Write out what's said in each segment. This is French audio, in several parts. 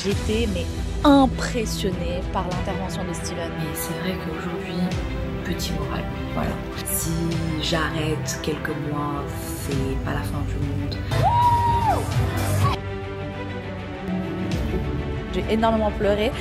J'étais mais impressionnée par l'intervention de Steven. Et c'est vrai qu'aujourd'hui, petit moral, voilà. Si j'arrête quelques mois, c'est pas la fin du monde. J'ai énormément pleuré.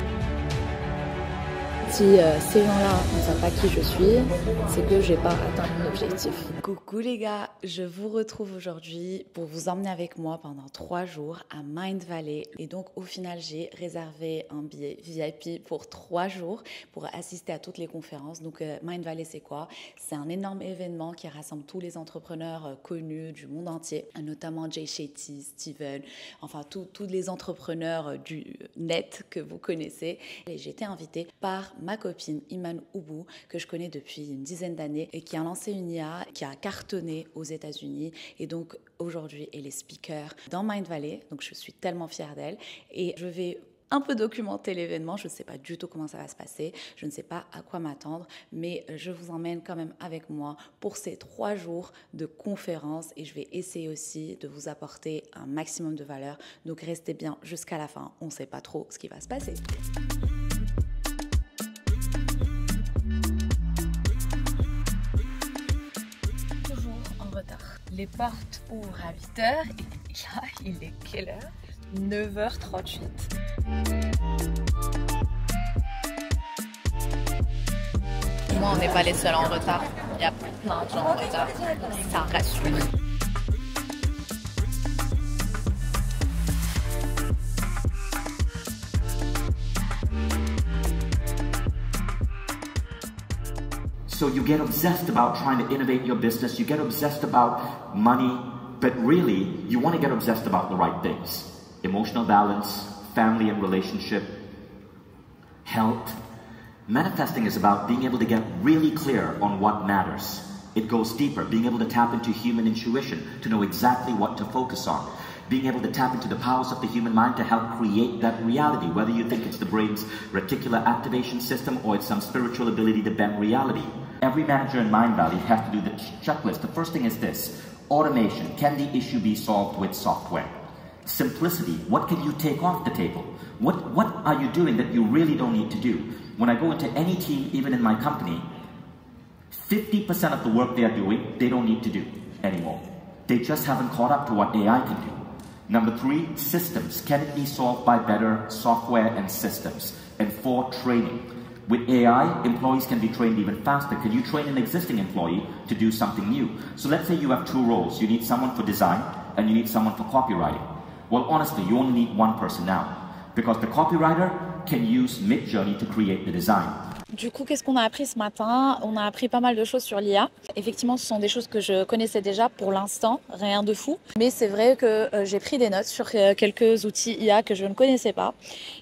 Si ces gens-là ne savent pas qui je suis, c'est que j'ai pas atteint mon objectif. Coucou les gars, je vous retrouve aujourd'hui pour vous emmener avec moi pendant 3 jours à Mindvalley. Et donc au final, j'ai réservé un billet VIP pour 3 jours pour assister à toutes les conférences. Donc Mindvalley, c'est quoi? C'est un énorme événement qui rassemble tous les entrepreneurs connus du monde entier, notamment Jay Shetty, Steven, enfin tous les entrepreneurs du net que vous connaissez. Et j'ai été invitée par ma copine Iman Oubou, que je connais depuis une dizaine d'années et qui a lancé une IA qui a cartonné aux États-Unis. Et donc aujourd'hui, elle est speaker dans Mindvalley. Donc je suis tellement fière d'elle et je vais un peu documenter l'événement. Je ne sais pas du tout comment ça va se passer. Je ne sais pas à quoi m'attendre, mais je vous emmène quand même avec moi pour ces 3 jours de conférence et je vais essayer aussi de vous apporter un maximum de valeur. Donc restez bien jusqu'à la fin. On ne sait pas trop ce qui va se passer. Les portes ouvrent à 8h et là, il est quelle heure? 9h38. Moi, on n'est pas les seuls en retard. Il y a plein de gens en retard. Ça rassure. So you get obsessed about trying to innovate your business, you get obsessed about money, but really you want to get obsessed about the right things. Emotional balance, family and relationship, health. Manifesting is about being able to get really clear on what matters. It goes deeper, being able to tap into human intuition to know exactly what to focus on. Being able to tap into the powers of the human mind to help create that reality, whether you think it's the brain's reticular activation system or it's some spiritual ability to bend reality. Every manager in Mindvalley has to do the checklist. The first thing is this: automation. Can the issue be solved with software? Simplicity. What can you take off the table? What are you doing that you really don't need to do? When I go into any team, even in my company, 50% of the work they are doing, they don't need to do anymore. They just haven't caught up to what AI can do. Number 3, systems. Can it be solved by better software and systems? And 4, training. With AI, employees can be trained even faster. Can you train an existing employee to do something new? So let's say you have 2 roles. You need someone for design and you need someone for copywriting. Well, honestly, you only need 1 person now because the copywriter can use Midjourney to create the design. Du coup, qu'est-ce qu'on a appris ce matin? On a appris pas mal de choses sur l'IA. Effectivement, ce sont des choses que je connaissais déjà pour l'instant, rien de fou. Mais c'est vrai que j'ai pris des notes sur quelques outils IA que je ne connaissais pas.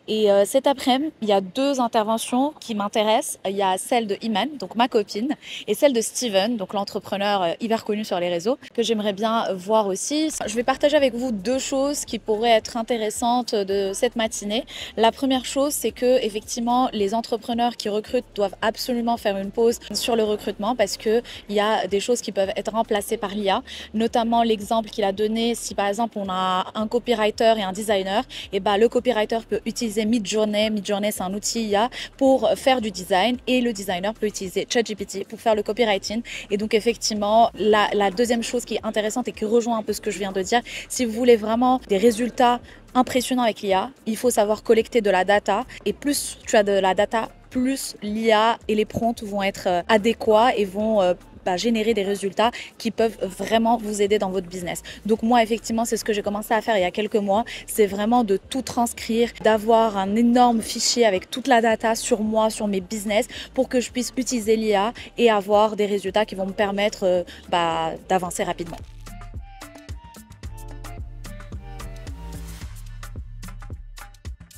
Et cet après-midi, il y a 2 interventions qui m'intéressent. Il y a celle de Iman, donc ma copine, et celle de Steven, donc l'entrepreneur hyper connu sur les réseaux, que j'aimerais bien voir aussi. Je vais partager avec vous 2 choses qui pourraient être intéressantes de cette matinée. La première chose, c'est que effectivement, les entrepreneurs qui recrutent doivent absolument faire une pause sur le recrutement parce qu'il y a des choses qui peuvent être remplacées par l'IA, notamment l'exemple qu'il a donné, si par exemple on a un copywriter et un designer, et ben, le copywriter peut utiliser Midjourney. Midjourney, c'est un outil IA pour faire du design et le designer peut utiliser ChatGPT pour faire le copywriting. Et donc effectivement, la deuxième chose qui est intéressante et qui rejoint un peu ce que je viens de dire, si vous voulez vraiment des résultats impressionnant avec l'IA, il faut savoir collecter de la data et plus tu as de la data, plus l'IA et les prompts vont être adéquats et vont générer des résultats qui peuvent vraiment vous aider dans votre business. Donc moi, effectivement, c'est ce que j'ai commencé à faire il y a quelques mois. C'est vraiment de tout transcrire, d'avoir un énorme fichier avec toute la data sur moi, sur mes business, pour que je puisse utiliser l'IA et avoir des résultats qui vont me permettre d'avancer rapidement.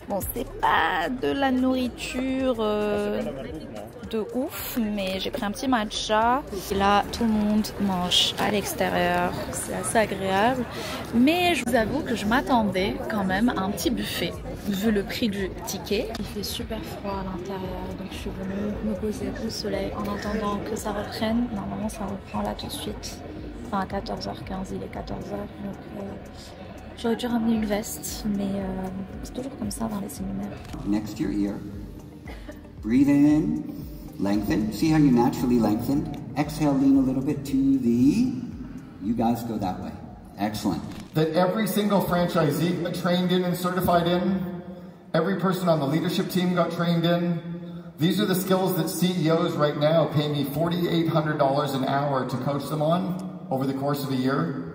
Bon, c'est pas de la nourriture de ouf, mais j'ai pris un petit matcha. Et là, tout le monde mange à l'extérieur, c'est assez agréable. Mais je vous avoue que je m'attendais quand même à un petit buffet, vu le prix du ticket. Il fait super froid à l'intérieur, donc je suis venue me poser au soleil en attendant que ça reprenne. Normalement, ça reprend là tout de suite. Enfin, à 14h15, il est 14h, donc J'aurais dû ramener une veste, mais c'est toujours comme ça dans les séminaires. Next to your ear. Breathe in, lengthen. See how you naturally lengthen. Exhale, lean a little bit to the... You guys go that way. Excellent. That every single franchisee got trained in and certified in. Every person on the leadership team got trained in. These are the skills that CEOs right now pay me $4,800 an hour to coach them on over the course of a year.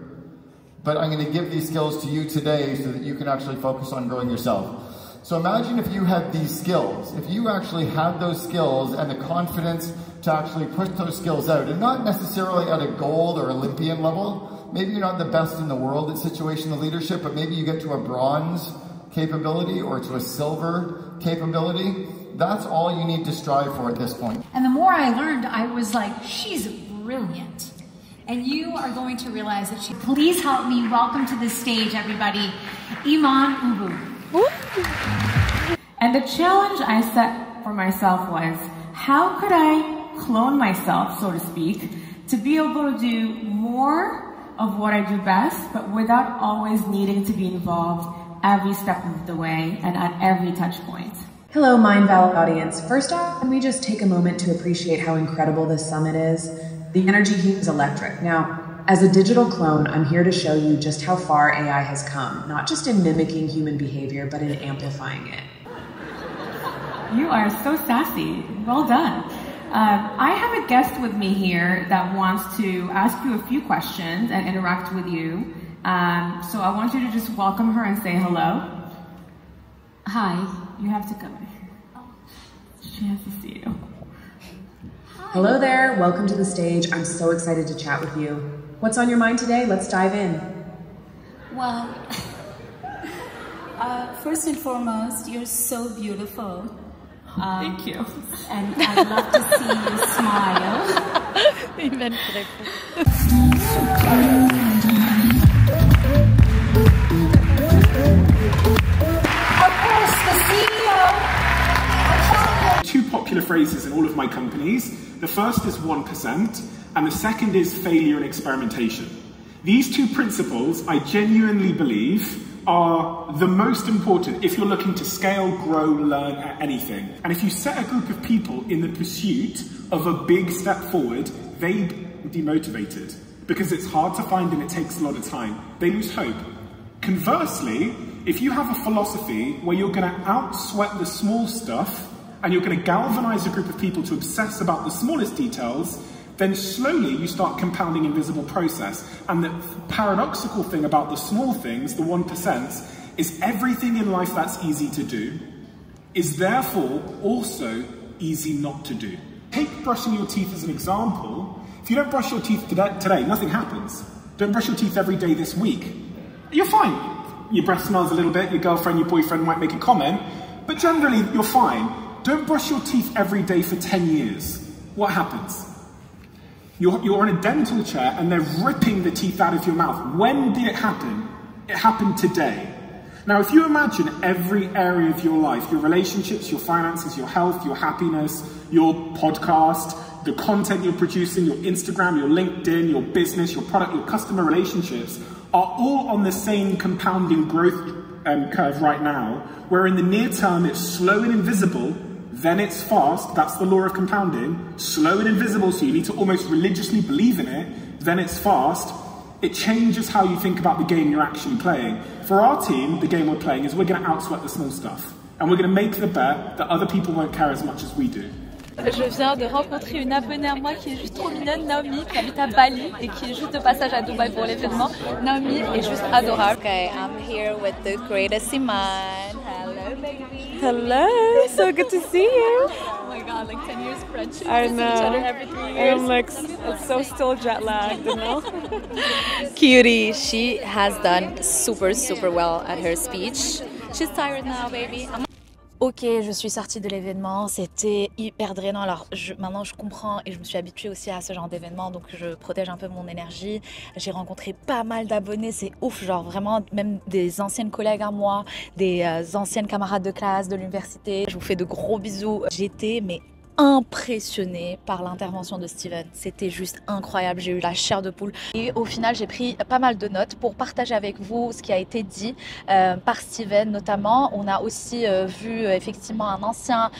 But I'm going to give these skills to you today so that you can actually focus on growing yourself. So imagine if you had these skills, if you actually had those skills and the confidence to actually push those skills out, and not necessarily at a gold or Olympian level. Maybe you're not the best in the world at situational leadership, but maybe you get to a bronze capability or to a silver capability. That's all you need to strive for at this point. And the more I learned, I was like, she's brilliant. And you are going to realize that Please help me welcome to the stage, everybody, Iman Ubu. And the challenge I set for myself was, how could I clone myself, so to speak, to be able to do more of what I do best, but without always needing to be involved every step of the way and at every touch point. Hello, Mindvalley audience. First off, can we just take a moment to appreciate how incredible this summit is? The energy here is electric. Now, as a digital clone, I'm here to show you just how far AI has come, not just in mimicking human behavior, but in amplifying it. You are so sassy. Well done. I have a guest with me here that wants to ask you a few questions and interact with you. So I want you to just welcome her and say hello. Hi. You have to come in here. She has to see you. Hello there. Welcome to the stage. I'm so excited to chat with you. What's on your mind today? Let's dive in. Well, first and foremost, you're so beautiful. Thank you. And I'd love to see you smile. Amen. Of course, the CEO. Two popular phrases in all of my companies. The first is 1%, and the second is failure and experimentation. These two principles, I genuinely believe, are the most important if you're looking to scale, grow, learn at anything. And if you set a group of people in the pursuit of a big step forward, they demotivated because it's hard to find and it takes a lot of time. They lose hope. Conversely, if you have a philosophy where you're going to out-sweat the small stuff and you're going to galvanize a group of people to obsess about the smallest details, then slowly you start compounding invisible process. And the paradoxical thing about the small things, the 1%, is everything in life that's easy to do is therefore also easy not to do. Take brushing your teeth as an example. If you don't brush your teeth today, nothing happens. Don't brush your teeth every day this week. You're fine. Your breath smells a little bit, your girlfriend, your boyfriend might make a comment, but generally you're fine. Don't brush your teeth every day for 10 years. What happens? You're on a dental chair and they're ripping the teeth out of your mouth. When did it happen? It happened today. Now, if you imagine every area of your life, your relationships, your finances, your health, your happiness, your podcast, the content you're producing, your Instagram, your LinkedIn, your business, your product, your customer relationships are all on the same compounding growth curve right now, where in the near term it's slow and invisible, then it's fast. That's the law of compounding. Slow and invisible, so you need to almost religiously believe in it. Then it's fast. It changes how you think about the game you're actually playing. For our team, the game we're playing is we're going to outsweat the small stuff. And we're going to make the bet that other people won't care as much as we do. Je viens de rencontrer une abonnée à moi qui est juste trop mignonne, Naomi, qui habite à Bali et qui est juste de passage à Dubaï pour l'événement. Naomi est juste adorable. Okay, I'm here with the greatest Iman. Hello, baby. Hello, so good to see you. Oh my god, like 10 years friendship. I We see each other know. every 3 years. I'm like, it's so still jet lagged, you know? Cutie, she has done super well at her speech. She's tired now, baby. Ok, je suis sortie de l'événement, c'était hyper drainant. Alors maintenant je comprends et je me suis habituée aussi à ce genre d'événement, donc je protège un peu mon énergie. J'ai rencontré pas mal d'abonnés, c'est ouf, genre vraiment même des anciennes collègues à moi, des anciennes camarades de classe de l'université. Je vous fais de gros bisous. J'étais mais impressionnée par l'intervention de Steven. C'était juste incroyable, j'ai eu la chair de poule. Et au final, j'ai pris pas mal de notes pour partager avec vous ce qui a été dit par Steven notamment. On a aussi vu effectivement un ancien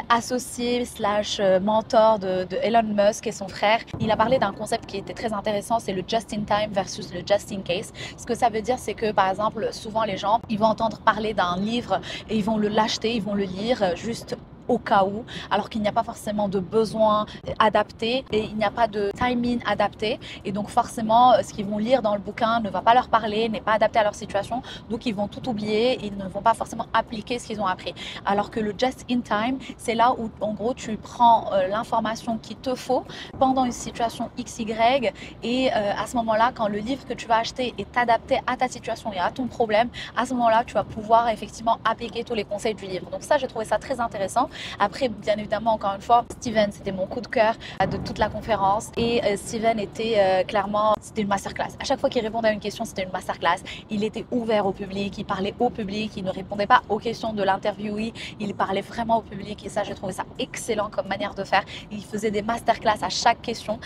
associé / mentor de Elon Musk et son frère. Il a parlé d'un concept qui était très intéressant, c'est le just in time versus le just in case. Ce que ça veut dire, c'est que par exemple, souvent les gens, ils vont entendre parler d'un livre et ils vont l'acheter, ils vont le lire juste au cas où, alors qu'il n'y a pas forcément de besoin adapté et il n'y a pas de timing adapté, et donc forcément ce qu'ils vont lire dans le bouquin ne va pas leur parler, n'est pas adapté à leur situation, donc ils vont tout oublier, ils ne vont pas forcément appliquer ce qu'ils ont appris. Alors que le just in time, c'est là où en gros tu prends l'information qu'il te faut pendant une situation XY, et à ce moment-là, quand le livre que tu vas acheter est adapté à ta situation et à ton problème, à ce moment-là tu vas pouvoir effectivement appliquer tous les conseils du livre. Donc ça, j'ai trouvé ça très intéressant. Après, bien évidemment, encore une fois, Steven, c'était mon coup de cœur de toute la conférence, et Steven était clairement, c'était une masterclass. À chaque fois qu'il répondait à une question, c'était une masterclass. Il était ouvert au public, il parlait au public, il ne répondait pas aux questions de l'interviewee, il parlait vraiment au public, et ça, j'ai trouvé ça excellent comme manière de faire. Il faisait des masterclass à chaque question.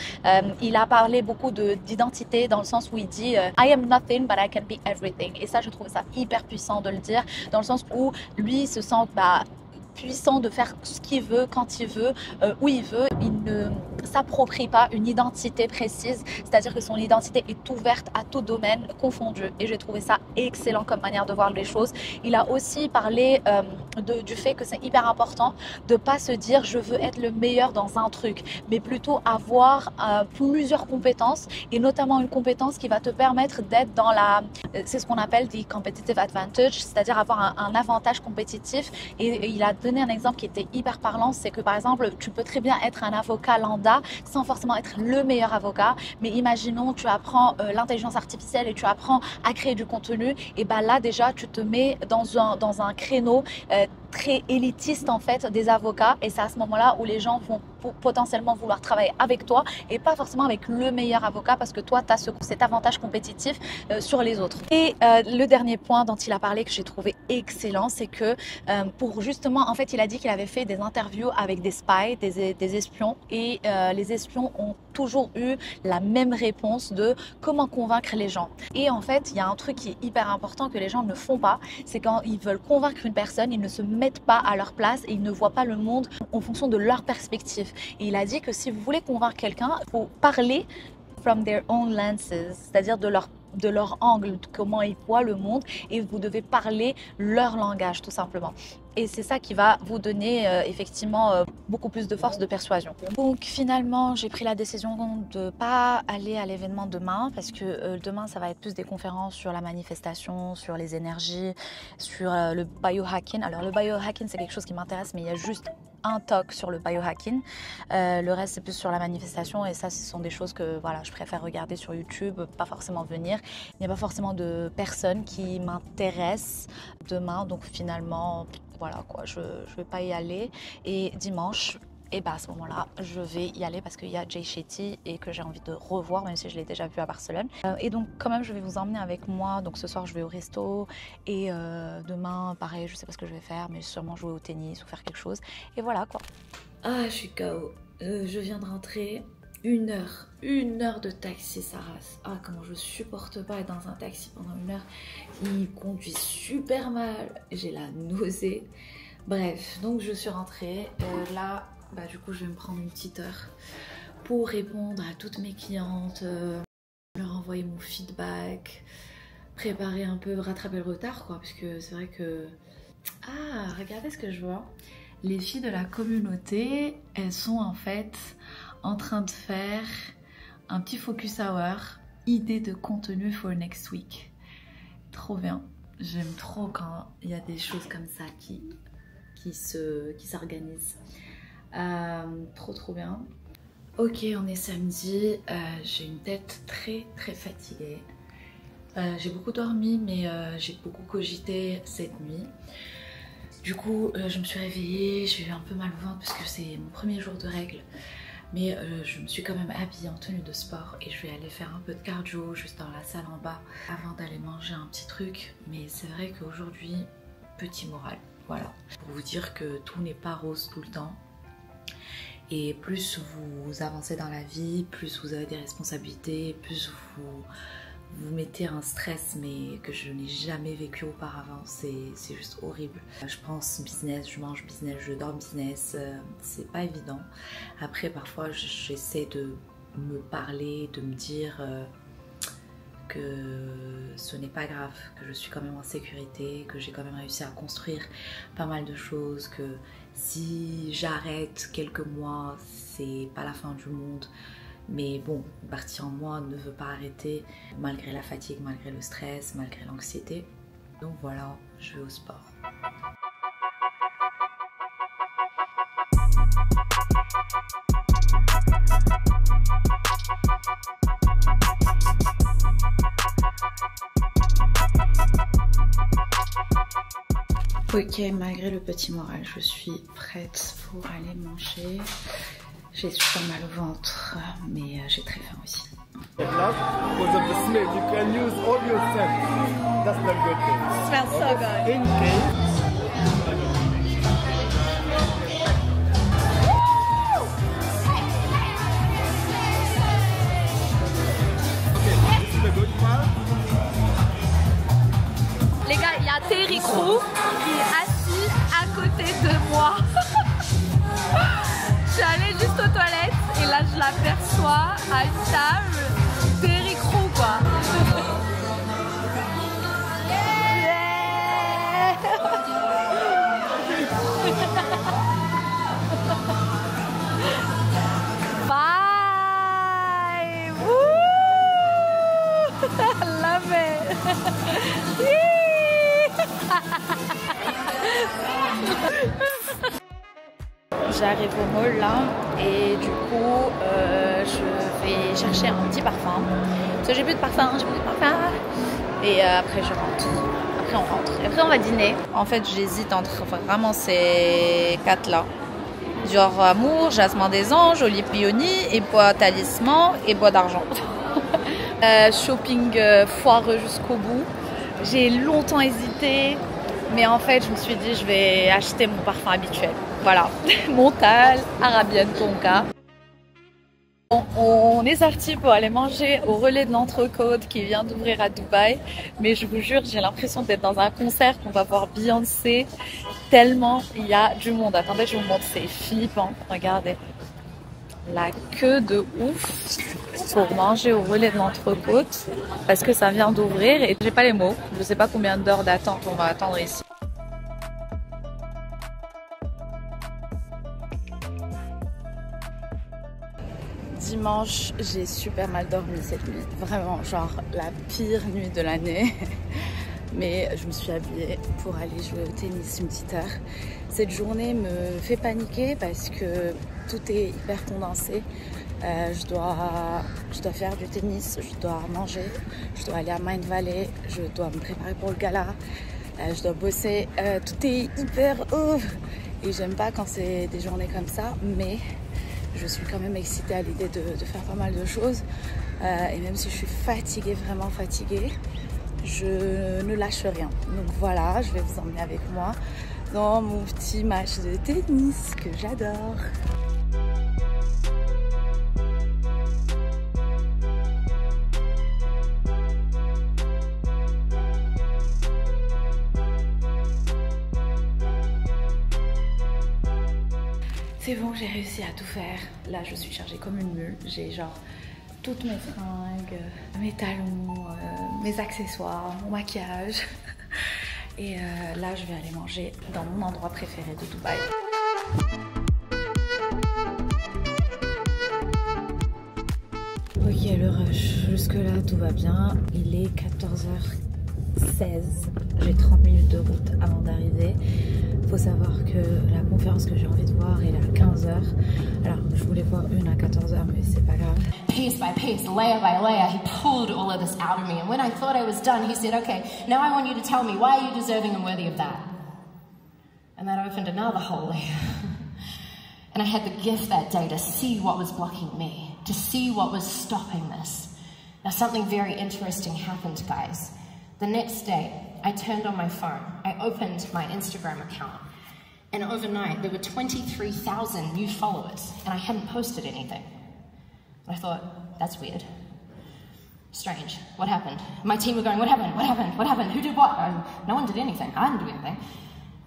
Il a parlé beaucoup d'identité dans le sens où il dit I am nothing but I can be everything, et ça, je trouvais ça hyper puissant de le dire, dans le sens où lui se sent puissant de faire ce qu'il veut, quand il veut, où il veut. Il ne s'approprie pas une identité précise, c'est-à-dire que son identité est ouverte à tout domaine confondu, et j'ai trouvé ça excellent comme manière de voir les choses. Il a aussi parlé du fait que c'est hyper important de ne pas se dire je veux être le meilleur dans un truc, mais plutôt avoir plusieurs compétences, et notamment une compétence qui va te permettre d'être dans c'est ce qu'on appelle the competitive advantage, c'est-à-dire avoir un avantage compétitif. Et il a donné un exemple qui était hyper parlant, c'est que par exemple, tu peux très bien être un avocat lambda sans forcément être le meilleur avocat, mais imaginons tu apprends l'intelligence artificielle et tu apprends à créer du contenu, et ben là déjà tu te mets dans un créneau très élitiste en fait des avocats, et c'est à ce moment-là où les gens vont potentiellement vouloir travailler avec toi et pas forcément avec le meilleur avocat, parce que toi tu as cet avantage compétitif sur les autres. Et le dernier point dont il a parlé que j'ai trouvé excellent, c'est que pour justement, en fait il a dit qu'il avait fait des interviews avec des spies, des espions, et les espions ont toujours eu la même réponse de comment convaincre les gens. Et en fait il y a un truc qui est hyper important que les gens ne font pas, c'est quand ils veulent convaincre une personne, ils ne se mettent pas à leur place et ils ne voient pas le monde en fonction de leur perspective. Et il a dit que si vous voulez convaincre quelqu'un, il faut parler from their own lenses, c'est-à-dire de leur angle, de comment ils voient le monde, et vous devez parler leur langage tout simplement. Et c'est ça qui va vous donner effectivement beaucoup plus de force de persuasion. Donc finalement, j'ai pris la décision de ne pas aller à l'événement demain, parce que demain, ça va être plus des conférences sur la manifestation, sur les énergies, sur le biohacking. Alors le biohacking, c'est quelque chose qui m'intéresse, mais il y a juste un talk sur le biohacking. Le reste, c'est plus sur la manifestation, et ça, ce sont des choses que voilà, je préfère regarder sur YouTube, pas forcément venir. Il n'y a pas forcément de personnes qui m'intéressent demain, donc finalement, voilà quoi, je vais pas y aller. Et dimanche, et bah à ce moment-là, je vais y aller parce qu'il y a Jay Shetty et que j'ai envie de revoir, même si je l'ai déjà vu à Barcelone. Et donc quand même, je vais vous emmener avec moi. Donc ce soir, je vais au resto, et demain, pareil, je sais pas ce que je vais faire, mais sûrement jouer au tennis ou faire quelque chose. Et voilà quoi. Ah, je suis KO. Je viens de rentrer. Une heure de taxi, ça rase. Ah, comment je supporte pas être dans un taxi pendant une heure. Il conduit super mal, j'ai la nausée. Bref, donc je suis rentrée. Là, bah, du coup, je vais me prendre une petite heure pour répondre à toutes mes clientes, leur envoyer mon feedback, préparer un peu, rattraper le retard, quoi, parce que c'est vrai que... Ah, regardez ce que je vois. Les filles de la communauté, elles sont en fait en train de faire un petit focus hour, idée de contenu for next week. Trop bien. J'aime trop quand il y a des choses comme ça qui s'organisent. Trop bien. Ok, on est samedi. J'ai une tête très fatiguée. J'ai beaucoup dormi, mais j'ai beaucoup cogité cette nuit. Du coup, je me suis réveillée, j'ai eu un peu mal au ventre parce que c'est mon premier jour de règles. Mais je me suis quand même habillée en tenue de sport et je vais aller faire un peu de cardio juste dans la salle en bas avant d'aller manger un petit truc. Mais c'est vrai qu'aujourd'hui, petit moral, voilà. Pour vous dire que tout n'est pas rose tout le temps. Et plus vous avancez dans la vie, plus vous avez des responsabilités, plus vous mettez un stress mais que je n'ai jamais vécu auparavant, c'est juste horrible. Je pense business, je mange business, je dors business, c'est pas évident. Après parfois j'essaie de me parler, de me dire que ce n'est pas grave, que je suis quand même en sécurité, que j'ai quand même réussi à construire pas mal de choses, que si j'arrête quelques mois, c'est pas la fin du monde. Mais bon, une partie en moi ne veut pas arrêter, malgré la fatigue, malgré le stress, malgré l'anxiété. Donc voilà, je vais au sport. Ok, malgré le petit moral, je suis prête pour aller manger. J'ai super mal au ventre, mais j'ai très faim aussi. Smells so good. Les gars, il y a Terry Crew qui est assis à côté de moi. Je suis allée juste aux toilettes et là je l'aperçois à une table. Terry Crew quoi. Bye! Woo! I love it! J'arrive au mall là et du coup je vais chercher un petit parfum parce que j'ai plus de parfum, et après je rentre. Après on rentre et après on va dîner. En fait j'hésite entre vraiment ces quatre là, genre amour, jasmin des anges, olive peony et bois talisman et bois d'argent. Shopping foireux jusqu'au bout. J'ai longtemps hésité, mais en fait je me suis dit je vais acheter mon parfum habituel. Voilà, Montal, Arabian Tonka. On est sorti pour aller manger au Relais de l'Entrecôte qui vient d'ouvrir à Dubaï. Mais je vous jure, j'ai l'impression d'être dans un concert qu'on va voir Beyoncé. Tellement il y a du monde. Attendez, je vous montre, c'est flippant. Regardez. La queue de ouf pour manger au Relais de l'Entrecôte. Parce que ça vient d'ouvrir et j'ai pas les mots. Je sais pas combien d'heures d'attente on va attendre ici. Dimanche, j'ai super mal dormi cette nuit, vraiment genre la pire nuit de l'année. Mais je me suis habillée pour aller jouer au tennis une petite heure. Cette journée me fait paniquer parce que tout est hyper condensé. Je dois faire du tennis, je dois manger, je dois aller à Mind Valley, je dois me préparer pour le gala, je dois bosser. Tout est hyper et j'aime pas quand c'est des journées comme ça, mais je suis quand même excitée à l'idée de faire pas mal de choses. Et même si je suis fatiguée, vraiment fatiguée, je ne lâche rien. Donc voilà, je vais vous emmener avec moi dans mon petit match de tennis que j'adore. C'est bon, j'ai réussi à tout faire. Là, je suis chargée comme une mule. J'ai genre toutes mes fringues, mes talons, mes accessoires, mon maquillage. Et là, je vais aller manger dans mon endroit préféré de Dubaï. Ok, le rush. Jusque là, tout va bien. Il est 14h16. J'ai 30 minutes de route avant d'arriver. Faut savoir que la conférence que j'ai envie de voir est à 15h. Alors, je voulais voir une à 14h, mais c'est pas grave. Piece by piece, layer by layer, he pulled all of this out of me. And when I thought I was done, he said, okay, now I want you to tell me, why are you deserving and worthy of that? And that opened another whole layer. And I had the gift that day to see what was blocking me, to see what was stopping this. Now, something very interesting happened, guys. The next day, I turned on my phone, I opened my Instagram account, And overnight, there were 23,000 new followers, and I hadn't posted anything. And I thought, that's weird. Strange. What happened? My team were going, what happened? What happened? What happened? Who did what? No one did anything. I didn't do anything.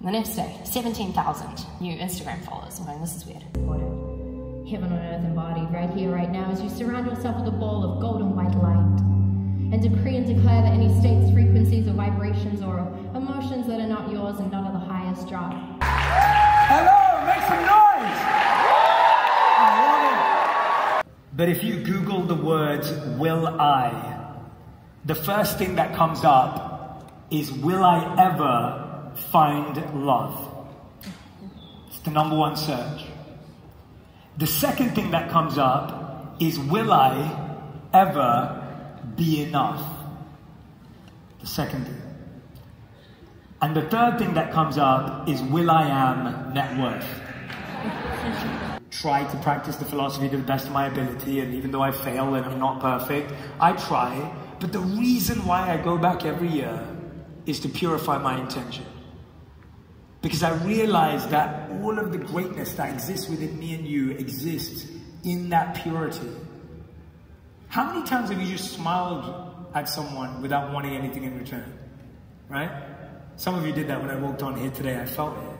And the next day, 17,000 new Instagram followers. I'm going, this is weird. Heaven on earth embodied right here, right now, as you surround yourself with a ball of golden white light. And decree and declare that any states, frequencies, or vibrations, or emotions that are not yours and not of the highest drop. Hello, make some noise! I love it. But if you Google the words, will I, the first thing that comes up is, will I ever find love? It's the #1 search. The second thing that comes up is, will I ever be enough? The second thing. And the third thing that comes up is, will I am net worth? Try to practice the philosophy to the best of my ability, and even though I fail and I'm not perfect, I try. But the reason why I go back every year is to purify my intention. Because I realize that all of the greatness that exists within me and you exists in that purity. How many times have you just smiled at someone without wanting anything in return? Right? Some of you did that when I walked on here today. I felt it.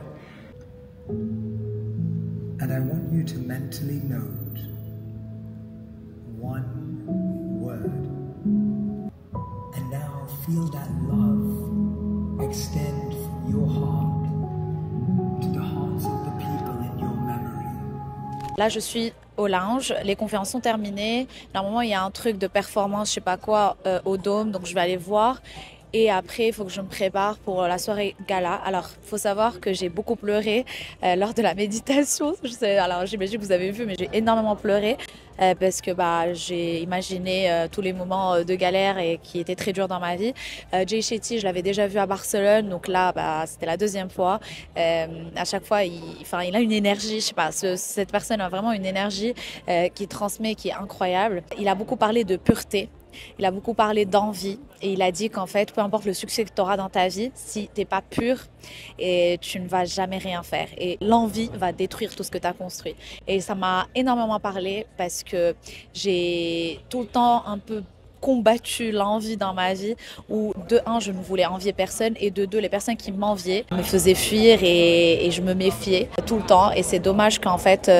And I want you to mentally note one word. And now feel that love extend from your heart to the hearts of the people in your memory. Là, je suis au lounge, les conférences sont terminées. Normalement, il y a un truc de performance, je sais pas quoi, au Dôme, donc je vais aller voir. Et après, il faut que je me prépare pour la soirée gala. Alors, il faut savoir que j'ai beaucoup pleuré lors de la méditation. Alors, j'imagine que vous avez vu, mais j'ai énormément pleuré parce que j'ai imaginé tous les moments de galère et qui étaient très durs dans ma vie. Jay Shetty, je l'avais déjà vu à Barcelone, donc là, c'était la deuxième fois. À chaque fois, il a une énergie, je sais pas, cette personne a vraiment une énergie qui transmet, qui est incroyable. Il a beaucoup parlé de pureté. Il a beaucoup parlé d'envie et il a dit qu'en fait, peu importe le succès que tu auras dans ta vie, si tu n'es pas pur, et tu ne vas jamais rien faire. Et l'envie va détruire tout ce que tu as construit. Et ça m'a énormément parlé parce que j'ai tout le temps un peu combattu l'envie dans ma vie où de un je ne voulais envier personne et de deux les personnes qui m'enviaient me faisaient fuir et je me méfiais tout le temps et c'est dommage qu'en fait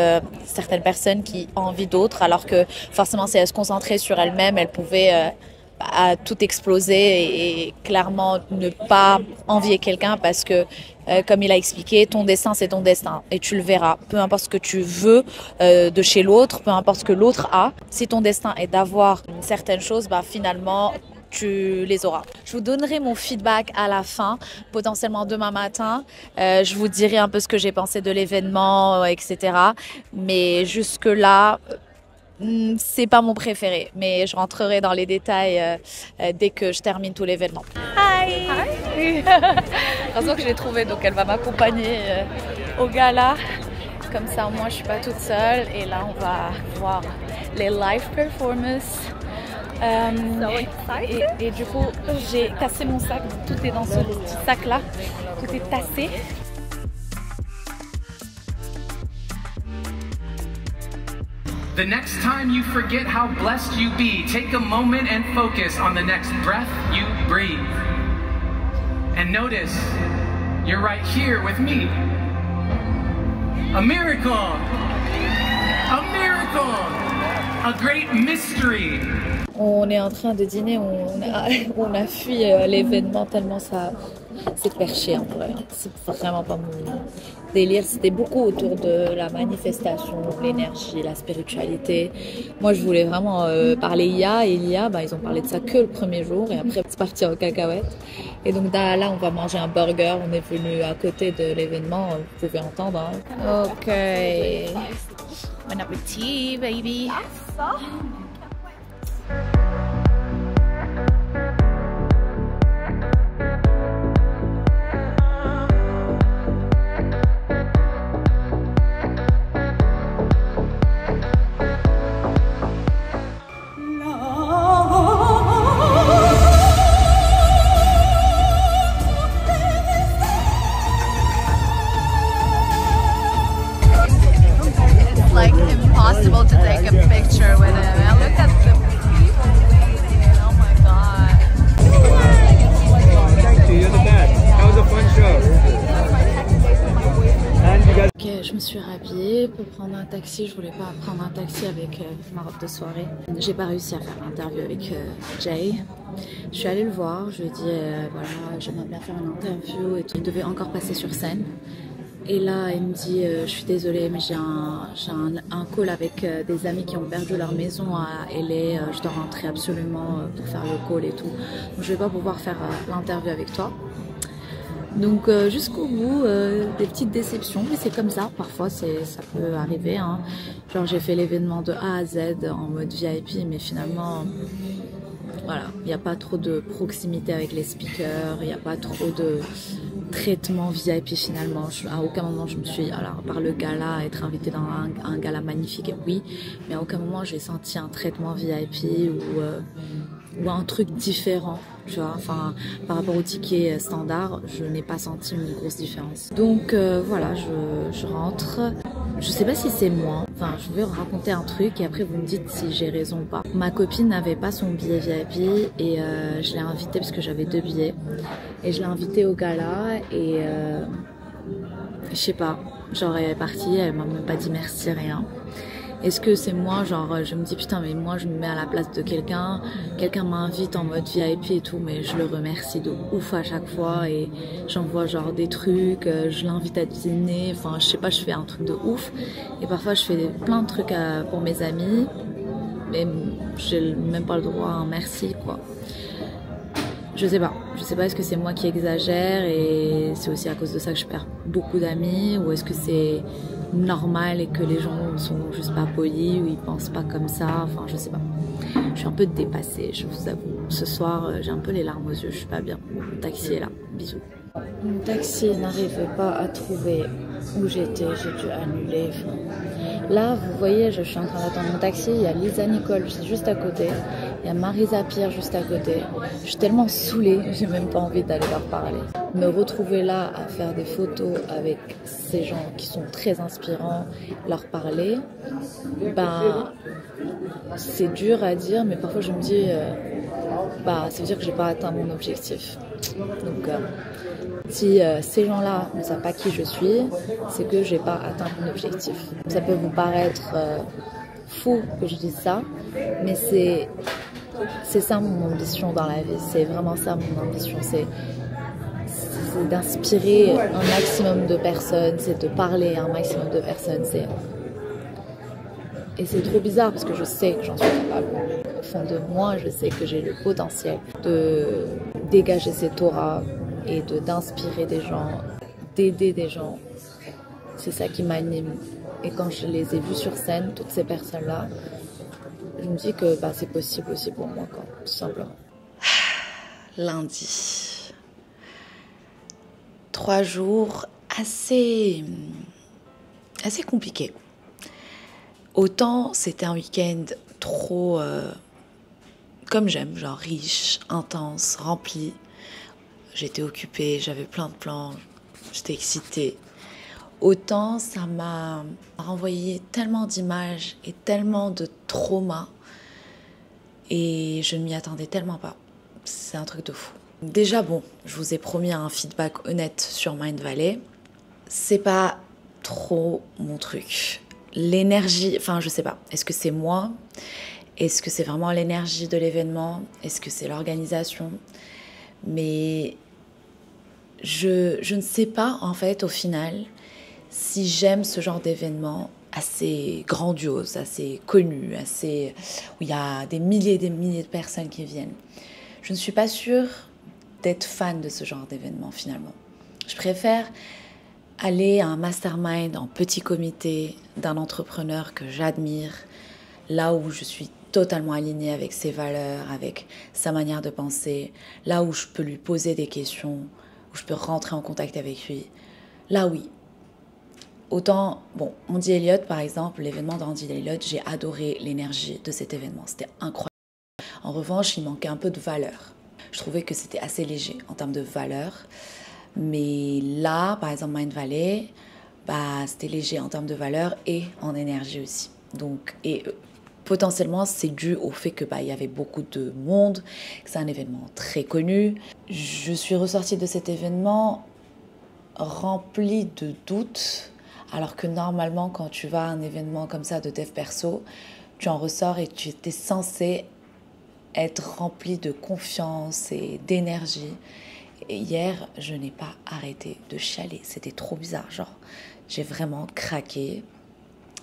certaines personnes qui envient d'autres alors que forcément si elles se concentraient sur elles-mêmes elles pouvaient tout exploser et clairement ne pas envier quelqu'un parce que comme il a expliqué, ton destin c'est ton destin et tu le verras. Peu importe ce que tu veux de chez l'autre, peu importe ce que l'autre a, si ton destin est d'avoir certaines choses, finalement tu les auras. Je vous donnerai mon feedback à la fin, potentiellement demain matin. Je vous dirai un peu ce que j'ai pensé de l'événement, etc. Mais jusque-là, c'est pas mon préféré, mais je rentrerai dans les détails dès que je termine tout l'événement. Hi! Heureusement que je l'ai trouvée, donc elle va m'accompagner au gala. Comme ça, moi, je suis pas toute seule. Et là, on va voir les live performances. Et du coup, j'ai cassé mon sac. Tout est dans ce petit sac-là. Tout est tassé. The next time you forget how blessed you be, take a moment and focus on the next breath you breathe. And notice, you're right here with me. A miracle! A miracle! A great mystery! On est en train de dîner, on a fui l'événement tellement ça s'est perché en vrai. C'est vraiment pas mon délire. C'était beaucoup autour de la manifestation, l'énergie, la spiritualité. Moi, je voulais vraiment parler IA et l'IA, ils ont parlé de ça que le premier jour et après c'est parti en cacahuète. Et donc là, on va manger un burger. On est venu à côté de l'événement, vous pouvez entendre. Hein. Ok. Bon appétit, baby. je me suis rhabillée pour prendre un taxi. Je voulais pas prendre un taxi avec ma robe de soirée. J'ai pas réussi à faire l'interview avec Jay. Je suis allée le voir, je lui ai dit voilà, j'aimerais bien faire une interview et tout. Il devait encore passer sur scène. Et là, il me dit je suis désolée, mais j'ai un call avec des amis qui ont perdu leur maison à LA. Je dois rentrer absolument pour faire le call et tout. Donc, je vais pas pouvoir faire l'interview avec toi. Donc jusqu'au bout, des petites déceptions, mais c'est comme ça, parfois ça peut arriver, hein. Genre j'ai fait l'événement de A à Z en mode VIP, mais finalement, voilà, il n'y a pas trop de proximité avec les speakers, il n'y a pas trop de traitement VIP finalement. À aucun moment je me suis, alors par le gala, être invitée dans un gala magnifique, oui, mais à aucun moment j'ai senti un traitement VIP ou un truc différent, tu vois, enfin par rapport au ticket standard, je n'ai pas senti une grosse différence. Donc voilà, je rentre. Je sais pas si c'est moi, enfin je vais raconter un truc et après vous me dites si j'ai raison ou pas. Ma copine n'avait pas son billet VIP et je l'ai invitée parce que j'avais 2 billets et je l'ai invitée au gala et je sais pas, genre elle est partie, elle m'a même pas dit merci, rien. Est-ce que c'est moi, genre je me dis putain mais moi je me mets à la place de quelqu'un m'invite en mode VIP et tout, mais je le remercie de ouf à chaque fois et j'envoie genre des trucs, je l'invite à dîner, enfin je sais pas, je fais un truc de ouf et parfois je fais plein de trucs pour mes amis mais j'ai même pas le droit à un merci quoi. Je sais pas est-ce que c'est moi qui exagère et c'est aussi à cause de ça que je perds beaucoup d'amis ou est-ce que c'est normal et que les gens sont juste pas polis ou ils pensent pas comme ça, enfin je sais pas. Je suis un peu dépassée, je vous avoue. Ce soir j'ai un peu les larmes aux yeux, je suis pas bien. Mon taxi est là, bisous. Mon taxi n'arrivait pas à trouver où j'étais, j'ai dû annuler. Enfin, là vous voyez, je suis en train d'attendre mon taxi, il y a Lisa Nicole juste à côté, il y a Marisa Peer juste à côté. Je suis tellement saoulée, j'ai même pas envie d'aller leur parler. Me retrouver là à faire des photos avec ces gens qui sont très inspirants, leur parler, bah c'est dur à dire, mais parfois je me dis bah ça veut dire que j'ai pas atteint mon objectif. Donc si ces gens-là ne savent pas qui je suis, c'est que j'ai pas atteint mon objectif. Ça peut vous paraître fou que je dise ça, mais c'est ça mon ambition dans la vie. C'est vraiment ça mon ambition. C'est d'inspirer un maximum de personnes, c'est de parler à un maximum de personnes. Et c'est trop bizarre parce que je sais que j'en suis capable. Au fond de moi, je sais que j'ai le potentiel de dégager cette aura et d'inspirer des gens, d'aider des gens. C'est ça qui m'anime. Et quand je les ai vus sur scène, toutes ces personnes-là, je me dis que bah, c'est possible aussi pour moi, quoi, tout simplement. Lundi. 3 jours assez compliqués. Autant c'était un week-end trop comme j'aime, genre riche, intense, rempli. J'étais occupée, j'avais plein de plans, j'étais excitée. Autant ça m'a renvoyé tellement d'images et tellement de traumas et je ne m'y attendais tellement pas. C'est un truc de fou. Déjà bon, je vous ai promis un feedback honnête sur Mindvalley. C'est pas trop mon truc. L'énergie, enfin je sais pas, est-ce que c'est moi? Est-ce que c'est vraiment l'énergie de l'événement? Est-ce que c'est l'organisation? Mais je ne sais pas en fait au final si j'aime ce genre d'événement assez grandiose, assez connu, assez où il y a des milliers et des milliers de personnes qui viennent. Je ne suis pas sûre d'être fan de ce genre d'événement finalement. Je préfère aller à un mastermind en petit comité d'un entrepreneur que j'admire, là où je suis totalement alignée avec ses valeurs, avec sa manière de penser, là où je peux lui poser des questions, où je peux rentrer en contact avec lui. Là oui. Autant, bon, Andy Elliott par exemple, l'événement d'Andy Elliott, j'ai adoré l'énergie de cet événement, c'était incroyable. En revanche, il manquait un peu de valeur. Je trouvais que c'était assez léger en termes de valeur. Mais là, par exemple, Mindvalley, bah, c'était léger en termes de valeur et en énergie aussi. Donc, et potentiellement, c'est dû au fait que bah, y avait beaucoup de monde, que c'est un événement très connu. Je suis ressortie de cet événement remplie de doutes, Alors que normalement, quand tu vas à un événement comme ça de dev perso, tu en ressors et tu étais censé être rempli de confiance et d'énergie. Et hier, je n'ai pas arrêté de chialer. C'était trop bizarre. Genre, j'ai vraiment craqué.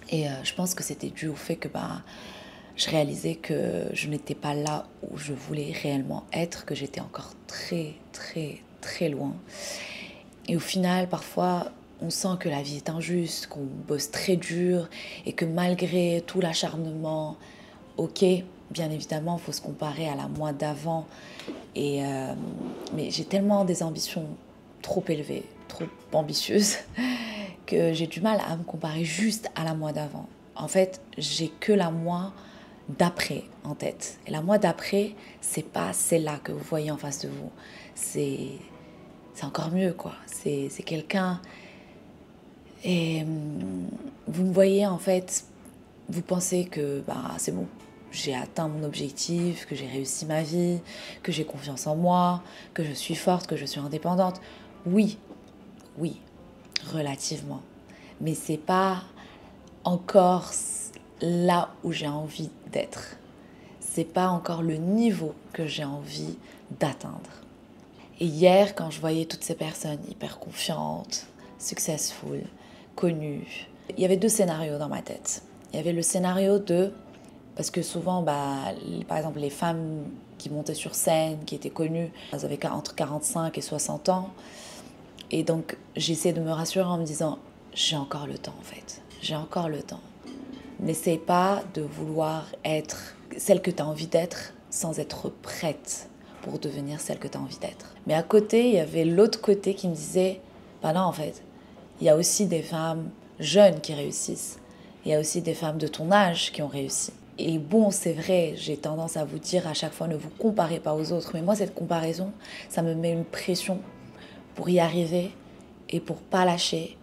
Et je pense que c'était dû au fait que je réalisais que je n'étais pas là où je voulais réellement être, que j'étais encore très, très, très loin. Et au final, parfois, on sent que la vie est injuste, qu'on bosse très dur et que malgré tout l'acharnement, ok, bien évidemment, il faut se comparer à la moi d'avant. Mais j'ai tellement des ambitions trop élevées, trop ambitieuses, que j'ai du mal à me comparer juste à la moi d'avant. En fait, j'ai que la moi d'après en tête. Et la moi d'après, c'est pas celle-là que vous voyez en face de vous. C'est encore mieux, quoi. C'est quelqu'un... Et vous me voyez, en fait, vous pensez que c'est bon, j'ai atteint mon objectif, que j'ai réussi ma vie, que j'ai confiance en moi, que je suis forte, que je suis indépendante. Oui, relativement. Mais c'est pas encore là où j'ai envie d'être. C'est pas encore le niveau que j'ai envie d'atteindre. Et hier, quand je voyais toutes ces personnes hyper confiantes, successful, connues, il y avait 2 scénarios dans ma tête. Il y avait le scénario de... Parce que souvent, par exemple, les femmes qui montaient sur scène, qui étaient connues, elles avaient entre 45 et 60 ans. Et donc, j'essaie de me rassurer en me disant, j'ai encore le temps en fait. J'ai encore le temps. N'essaie pas de vouloir être celle que tu as envie d'être sans être prête pour devenir celle que tu as envie d'être. Mais à côté, il y avait l'autre côté qui me disait, non en fait, il y a aussi des femmes jeunes qui réussissent. Il y a aussi des femmes de ton âge qui ont réussi. Et bon, c'est vrai, j'ai tendance à vous dire à chaque fois, ne vous comparez pas aux autres. Mais moi, cette comparaison, ça me met une pression pour y arriver et pour pas lâcher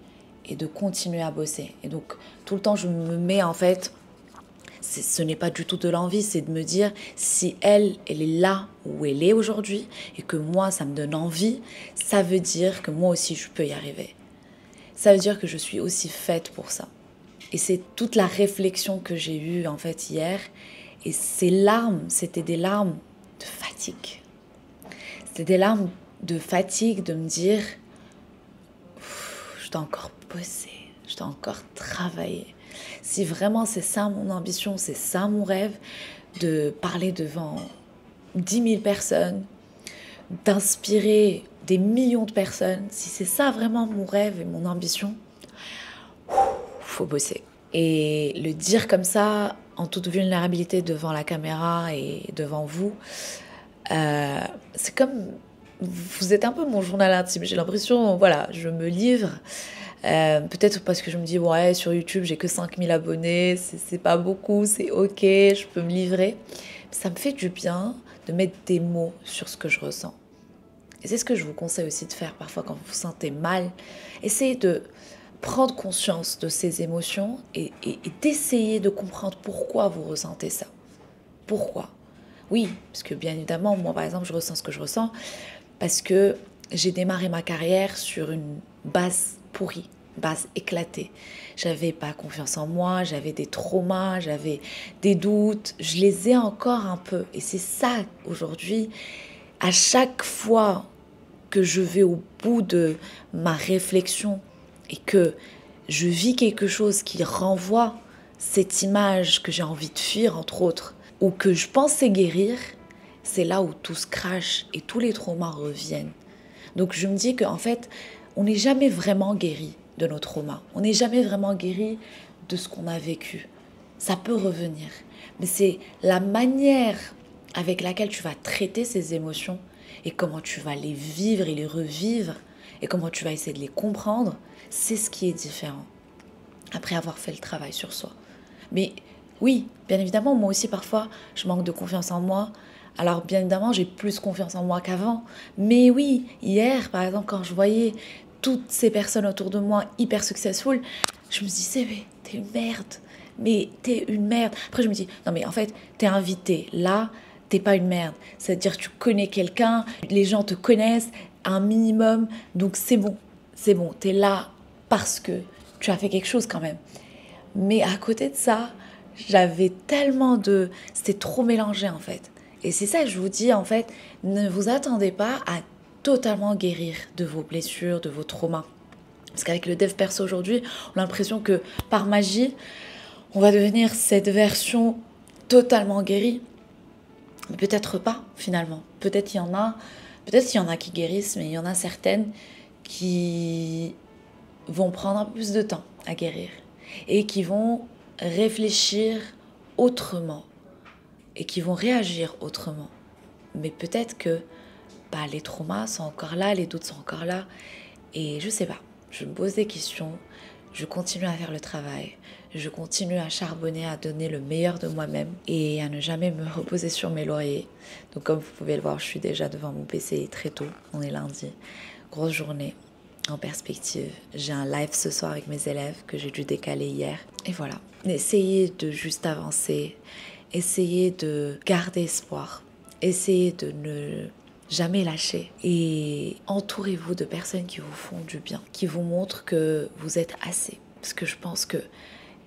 et de continuer à bosser. Et donc, tout le temps, je me mets en fait, ce n'est pas du tout de l'envie, c'est de me dire, si elle est là où elle est aujourd'hui et que moi, ça me donne envie, ça veut dire que moi aussi, je peux y arriver. Ça veut dire que je suis aussi faite pour ça. Et c'est toute la réflexion que j'ai eue en fait hier. Et ces larmes, c'était des larmes de fatigue. C'était des larmes de fatigue de me dire, je dois encore bosser, je dois encore travailler. Si vraiment c'est ça mon ambition, c'est ça mon rêve, de parler devant 10 000 personnes, d'inspirer des millions de personnes, si c'est ça vraiment mon rêve et mon ambition, faut bosser. Et le dire comme ça, en toute vulnérabilité devant la caméra et devant vous, c'est comme... Vous êtes un peu mon journal intime. J'ai l'impression, voilà, je me livre. Peut-être parce que je me dis, ouais, sur YouTube, j'ai que 5000 abonnés, c'est pas beaucoup, c'est ok, je peux me livrer. Ça me fait du bien de mettre des mots sur ce que je ressens. Et c'est ce que je vous conseille aussi de faire parfois quand vous vous sentez mal. Essayez de prendre conscience de ces émotions et d'essayer de comprendre pourquoi vous ressentez ça. Pourquoi ? Oui, parce que bien évidemment, moi par exemple, je ressens ce que je ressens parce que j'ai démarré ma carrière sur une base pourrie, base éclatée. J'avais pas confiance en moi, j'avais des traumas, j'avais des doutes, je les ai encore un peu. Et c'est ça aujourd'hui, à chaque fois que je vais au bout de ma réflexion et que je vis quelque chose qui renvoie cette image que j'ai envie de fuir, entre autres, ou que je pensais guérir, c'est là où tout se crache et tous les traumas reviennent. Donc je me dis qu'en fait, on n'est jamais vraiment guéri de nos traumas. On n'est jamais vraiment guéri de ce qu'on a vécu. Ça peut revenir. Mais c'est la manière avec laquelle tu vas traiter ces émotions et comment tu vas les vivre et les revivre et comment tu vas essayer de les comprendre, c'est ce qui est différent après avoir fait le travail sur soi. Mais oui, bien évidemment, moi aussi parfois, je manque de confiance en moi. Alors bien évidemment, j'ai plus confiance en moi qu'avant. Mais oui, hier, par exemple, quand je voyais toutes ces personnes autour de moi hyper successful, je me disais, mais t'es une merde. Mais t'es une merde. Après, je me dis, non mais en fait, t'es invité. Là, t'es pas une merde. C'est-à-dire que tu connais quelqu'un, les gens te connaissent un minimum. Donc c'est bon, t'es là parce que tu as fait quelque chose quand même. Mais à côté de ça, j'avais tellement de... C'était trop mélangé en fait. Et c'est ça que je vous dis en fait, ne vous attendez pas à totalement guérir de vos blessures, de vos traumas. Parce qu'avec le dev perso aujourd'hui, on a l'impression que par magie, on va devenir cette version totalement guérie. Mais peut-être pas finalement. Peut-être il y en a qui guérissent, mais il y en a certaines qui vont prendre un peu plus de temps à guérir et qui vont réfléchir autrement et qui vont réagir autrement. Mais peut-être que les traumas sont encore là, les doutes sont encore là et je sais pas, je me pose des questions, je continue à faire le travail, je continue à charbonner, à donner le meilleur de moi-même et à ne jamais me reposer sur mes lauriers. Donc comme vous pouvez le voir, je suis déjà devant mon PC très tôt, on est lundi, grosse journée en perspective. J'ai un live ce soir avec mes élèves que j'ai dû décaler hier. Et voilà, essayez de juste avancer, essayez de garder espoir, essayez de ne jamais lâcher et entourez-vous de personnes qui vous font du bien, qui vous montrent que vous êtes assez. Parce que je pense que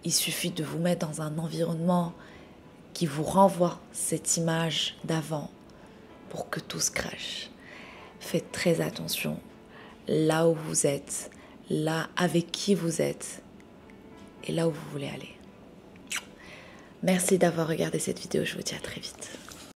il suffit de vous mettre dans un environnement qui vous renvoie cette image d'avant pour que tout se crache. Faites très attention là où vous êtes, là avec qui vous êtes et là où vous voulez aller. Merci d'avoir regardé cette vidéo, je vous dis à très vite.